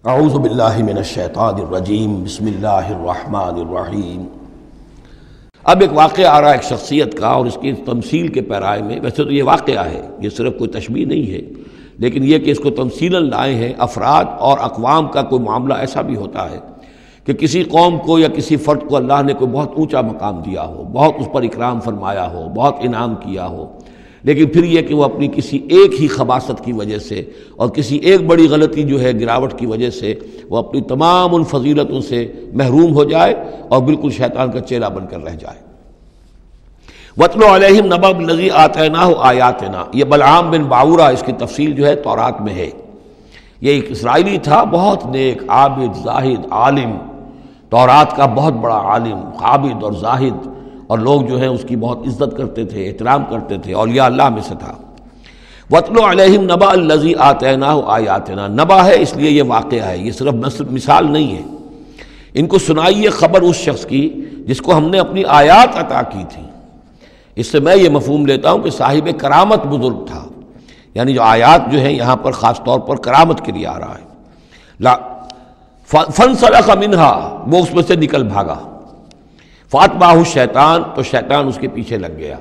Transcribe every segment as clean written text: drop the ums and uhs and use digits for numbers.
اعوذ باللہ من الشیطان الرجیم، بسم اللہ الرحمن الرحیم۔ اب ایک واقعہ آ رہا ہے ایک شخصیت کا، اور اس کی تمثیل کے پیرائے میں، ویسے تو یہ واقعہ ہے، یہ صرف کوئی تشبیہ نہیں ہے، لیکن یہ کہ اس کو تمثیلاً لائے ہیں۔ افراد اور اقوام کا کوئی معاملہ ایسا بھی ہوتا ہے کہ کسی قوم کو یا کسی فرد کو اللہ نے کوئی بہت اونچا مقام دیا ہو، بہت اس پر اکرام فرمایا ہو، بہت انعام کیا ہو، لیکن پھر یہ کہ وہ اپنی کسی ایک ہی خباثت کی وجہ سے اور کسی ایک بڑی غلطی جو ہے گراوٹ کی وجہ سے وہ اپنی تمام ان فضیلتوں سے محروم ہو جائے اور بالکل شیطان کا چیلا بن کر رہ جائے۔ وَاتْلُ عَلَيْهِمْ نَبَأَ الَّذِي آتَيْنَاهُ آيَاتِنَا، یہ بلعام بن باورہ، اس کی تفصیل جو ہے تورات میں ہے۔ یہ ایک اسرائیلی تھا، بہت نیک، عابد، زاہد، عالم، تورات کا بہت بڑا عالم، عابد اور زاہد، اور لوگ جو ہیں اس کی بہت عزت کرتے تھے، احترام کرتے تھے، اولیاء اللہ میں سے تھا۔ وَاتْلُ عَلَيْهِمْ نَبَأَ الَّذِي آتَيْنَاهُ آيَاتِنَا، نبأ ہے اس لیے یہ واقعہ ہے، یہ صرف مثال نہیں ہے۔ ان کو سنائیے خبر اس شخص کی جس کو ہم نے اپنی آیات عطا کی تھی۔ اس سے میں یہ مفہوم لیتا ہوں کہ صاحب کرامت بزرگ تھا، یعنی جو آیات جو ہیں یہاں پر خاص طور پر کرامت کے لیے آ رہا ہے۔ فَانْسَلَخَ مِنْهَا، وہ اس میں سے نکل بھاگا۔ فَأَتْبَعَهُ الشَّيْطَانُ، تو شیطان اس کے پیچھے لگ گیا۔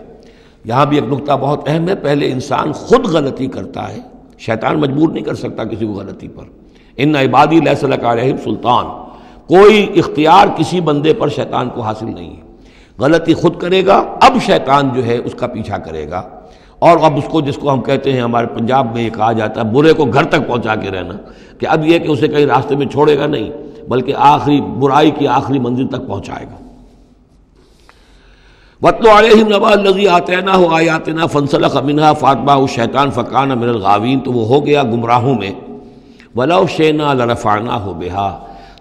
یہاں بھی ایک نقطہ بہت اہم ہے، پہلے انسان خود غلطی کرتا ہے، شیطان مجبور نہیں کر سکتا کسی کو غلطی پر۔ اِنَّ عِبَادِي لَيْسَ لَكَ عَلَيْهِمْ سُلْطَانٌ، کوئی اختیار کسی بندے پر شیطان کو حاصل نہیں ہے۔ غلطی خود کرے گا، اب شیطان جو ہے اس کا پیچھا کرے گا، اور اب اس کو، جس کو ہم کہتے ہیں ہمارے پنجاب میں یہ کہا جاتا ہے برے کو گھر تک پہنچا کے رہنا، کہ اب یہ کہ اسے کہیں راستے میں چھوڑے گا نہیں، بلکہ آخری برائی کی آخری منزل تک پہنچائے گا۔ وَاتْلُ عَلَيْهِمْ نَبَأَ الَّذِي آتَيْنَاهُ آيَاتِنَا فَانْسَلَخَ مِنْهَا فَأَتْبَعَهُ الشَّيْطَانُ فَكَانَ مِنَ الْغَاوِينَ، تو وہ ہو گیا گمراہوں میں۔ وَلَوْ شِئْنَا لَرَفَعْنَاهُ بِهَا،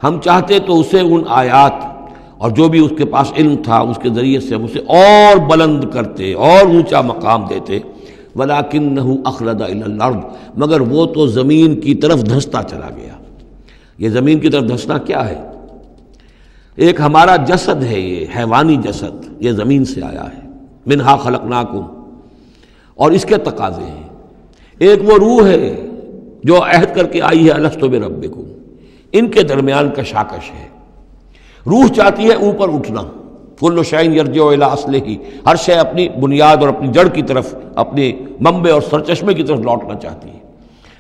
ہم چاہتے تو اسے ان آیات اور جو بھی اس کے پاس علم تھا اس کے ذریعے سے ہم اسے اور بلند کرتے اور اونچا مقام دیتے۔ وَلَكِنَّهُ أَخْلَدَ إِلَى الْأَرْضِ، مگر وہ تو زمین کی طرف دھنستا چلا گیا۔ یہ زمین کی طرف دھنسنا کیا ہے؟ ایک ہمارا جسد ہے، یہ حیوانی جسد، یہ زمین سے آیا ہے۔ منہا خلقناکم، اور اس کے تقاضے ہیں۔ ایک وہ روح ہے جو عہد کر کے آئی ہے الستو بربکم، ان کے درمیان کشاکش ہے۔ روح چاہتی ہے اوپر اٹھنا، کل شیء یرجع الی اصلہ، ہر شے اپنی بنیاد اور اپنی جڑ کی طرف، اپنے منبع اور سرچشمے کی طرف لوٹنا چاہتی ہے،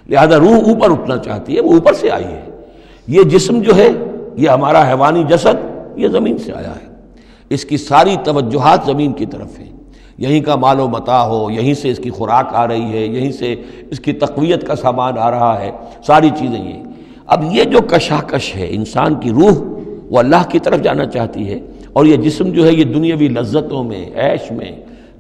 لہذا روح اوپر اٹھنا چاہتی ہے، وہ اوپر سے آئی ہے۔ یہ جسم جو ہے، یہ ہمارا حیوانی جسد، یہ زمین سے آیا ہے، اس کی ساری توجہات زمین کی طرف ہیں، یہیں کا مال و متاع ہو، یہیں سے اس کی خوراک آ رہی ہے، یہیں سے اس کی تقویت کا سامان آ رہا ہے، ساری چیزیں یہ۔ اب یہ جو کشاکش ہے، انسان کی روح وہ اللہ کی طرف جانا چاہتی ہے، اور یہ جسم جو ہے یہ دنیاوی لذتوں میں، عیش میں،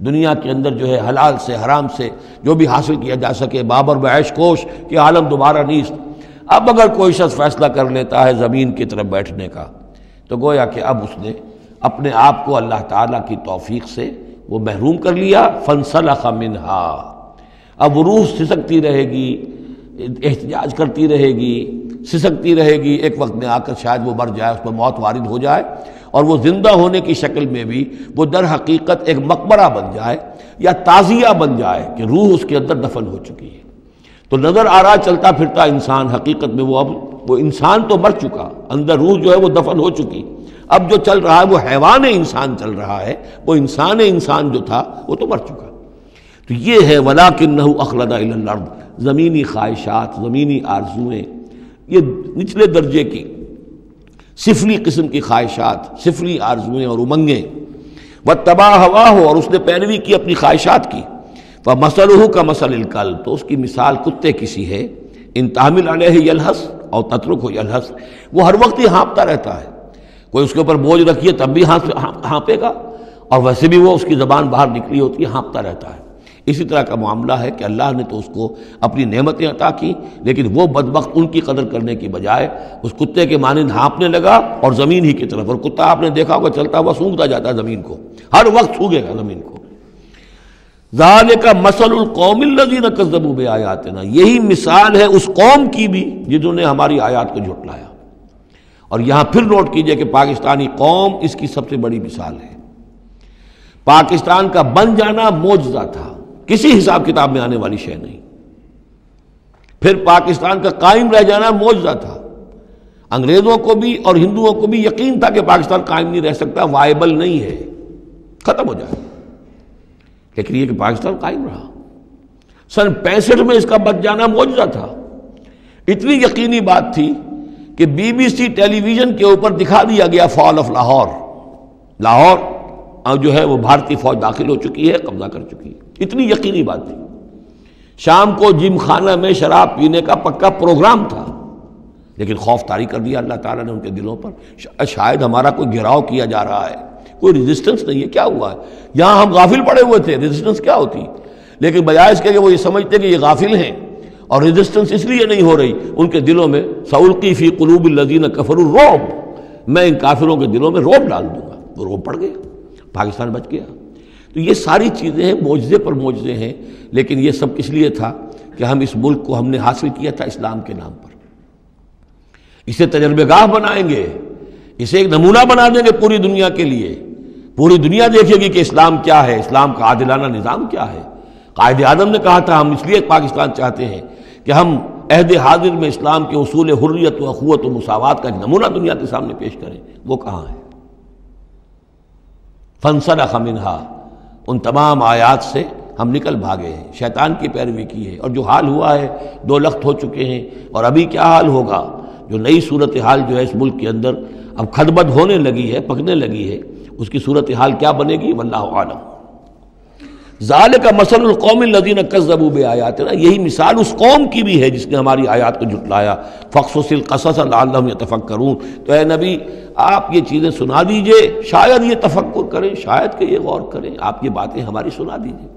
دنیا کے اندر جو ہے حلال سے حرام سے جو بھی حاصل کیا جا سکے، بابر بعیش کوش کہ عالم دوبارہ نیست۔ اب اگر کوئی شخص فیصلہ کر لیتا ہے زمین کی طرف بیٹھنے کا، تو گویا کہ اب اس نے اپنے آپ کو اللہ تعالیٰ کی توفیق سے وہ محروم کر لیا۔ فَانْسَلَخَ مِنْهَا، اب وہ روح سسکتی رہے گی، احتجاج کرتی رہے گی، سسکتی رہے گی، ایک وقت میں آ کر شاید وہ مر جائے، اس پر موت وارد ہو جائے، اور وہ زندہ ہونے کی شکل میں بھی وہ در حقیقت ایک مقبرہ بن جائے یا تعزیہ بن جائے کہ روح اس کے اندر دفن ہو چکی ہے۔ تو نظر آ رہا چلتا پھرتا انسان، حقیقت میں وہ انسان تو مر چکا، اندر روح جو ہے وہ دفن ہو چکی، اب جو چل رہا ہے وہ حیوان انسان چل رہا ہے، وہ انسان جو تھا وہ تو مر چکا۔ تو یہ ہے وَلَكِنَّهُ أَخْلَدَ إِلَى الْأَرْضِ، زمینی خواہشات، زمینی آرزوئیں، یہ نچلے درجے کی سفلی قسم کی خواہشات، سفلی آرزوئیں اور امنگیں۔ وَاتَّبَعَ هَوَاهُ، اور اس نے پیروی کی اپنی خواہشات کی۔ فَمَثَلُهُ كَمَثَلِ الْكَلْبِ، تو اس کی مثال کتے کی سی ہے۔ إِن تَحْمِلْ عَلَيْهِ يَلْهَثْ أَوْ تَتْرُكْهُ يَلْهَثْ، وہ ہر وقت ہی ہانپتا رہتا ہے، کوئی اس کے اوپر بوجھ رکھیے تب بھی ہانپے گا، اور ویسے بھی وہ اس کی زبان باہر نکلی ہوتی ہے، ہانپتا رہتا ہے۔ اسی طرح کا معاملہ ہے کہ اللہ نے تو اس کو اپنی نعمتیں عطا کی، لیکن وہ بدبخت ان کی قدر کرنے کی بجائے اس کتے کے مانند ہانپنے لگا اور زمین ہی کی طرف، اور کتا آپ نے دیکھا ہوگا چلتا ہوا سونگتا جاتا ہے زمین کو، ہر وقت سونگے گا زمین کو۔ ذالک مثل القوم الذین کذبوا بآیاتنا، یہی مثال ہے اس قوم کی بھی جنہوں نے ہماری آیات کو جھٹلایا۔ اور یہاں پھر نوٹ کیجئے کہ پاکستانی قوم اس کی سب سے بڑی مثال ہے۔ پاکستان کا بن جانا معجزہ تھا، کسی حساب کتاب میں آنے والی شے نہیں۔ پھر پاکستان کا قائم رہ جانا معجزہ تھا، انگریزوں کو بھی اور ہندوؤں کو بھی یقین تھا کہ پاکستان قائم نہیں رہ سکتا، وائبل نہیں ہے، ختم ہو جائے، لیکن یہ کہ پاکستان قائم رہا۔ سن 65 میں اس کا بچ جانا معجزہ تھا۔ اتنی یقینی بات تھی کہ BBC ٹیلی ویژن کے اوپر دکھا دیا گیا فال آف لاہور، لاہور جو ہے وہ بھارتی فوج داخل ہو چکی ہے، قبضہ کر چکی ہے، اتنی یقینی بات تھی۔ شام کو جم خانہ میں شراب پینے کا پکا پروگرام تھا، لیکن خوف طاری کر دیا اللہ تعالیٰ نے ان کے دلوں پر۔ شاید ہمارا کوئی گھراؤ کیا جا رہا ہے، کوئی ریزسٹنس نہیں ہے، کیا ہوا ہے؟ یہاں ہم غافل پڑے ہوئے تھے، ریزسٹنس کیا ہوتی؟ لیکن بجائے اس کے کہ وہ یہ سمجھتے کہ یہ غافل ہیں اور ریزسٹنس اس لیے نہیں ہو رہی، ان کے دلوں میں سألقی فی قلوب الذین کفروا الرعب، میں ان کافروں کے دلوں میں رعب ڈال دوں گا۔ وہ رعب پڑ گیا، پاکستان بچ گیا۔ تو یہ ساری چیزیں ہیں، معجزے پر معجزے ہیں، لیکن یہ سب کس لیے تھا کہ ہم اس ملک کو ہم نے حاصل کیا تھا اسلام کے نام پر۔ اسے تجربہ گاہ بنائیں گے، اسے ایک نمونہ بنا دیں گے پوری دنیا کے لیے، پوری دنیا دیکھے گی کہ اسلام کیا ہے، اسلام کا عادلانہ نظام کیا ہے۔ قائد اعظم نے کہا تھا ہم اس لیے پاکستان چاہتے ہیں کہ ہم عہد حاضر میں اسلام کے اصول حریت و اخوت و مساوات کا ایک نمونہ دنیا کے سامنے پیش کریں۔ وہ کہاں ہے؟ فانسلخ منہا، ان تمام آیات سے ہم نکل بھاگے ہیں، شیطان کی پیروی کی ہے، اور جو حال ہوا ہے 2 لخت ہو چکے ہیں، اور ابھی کیا حال ہوگا؟ جو نئی صورتحال جو ہے اس ملک کے اندر اب کھدبد ہونے لگی ہے، پکنے لگی ہے، اس کی صورتحال کیا بنے گی واللہ اعلم۔ ذالک مثل القوم الذین کذبوا بآیاتنا، یہی مثال اس قوم کی بھی ہے جس نے ہماری آیات کو جھٹلایا۔ فاقصص القصص لعلہم یتفکرون، تو اے نبی آپ یہ چیزیں سنا دیجئے، شاید یہ تفکر کریں، شاید کہ یہ غور کریں، آپ یہ باتیں ہماری سنا دیجئے۔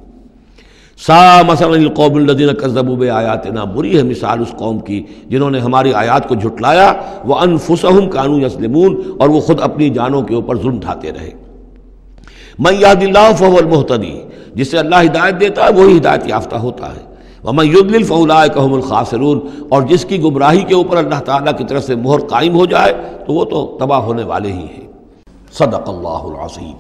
سا مثلا القوم الذین کذبوا بآیاتنا، بری ہے مثال اس قوم کی جنہوں نے ہماری آیات کو جھٹلایا، وانفسہم کانوا یظلمون، اور وہ خود اپنی جانوں کے اوپر ظلم ڈھاتے رہے۔ من یہد اللہ فہو المہتدی، جسے اللہ ہدایت دیتا ہے وہی ہدایت یافتہ ہوتا ہے۔ ومن یضلل فاولئک هم الخاسرون، اور جس کی گمراہی کے اوپر اللہ تعالیٰ کی طرف سے مہر قائم ہو جائے تو وہ تو تباہ ہونے والے ہی ہیں۔ صدق اللہ العظیم۔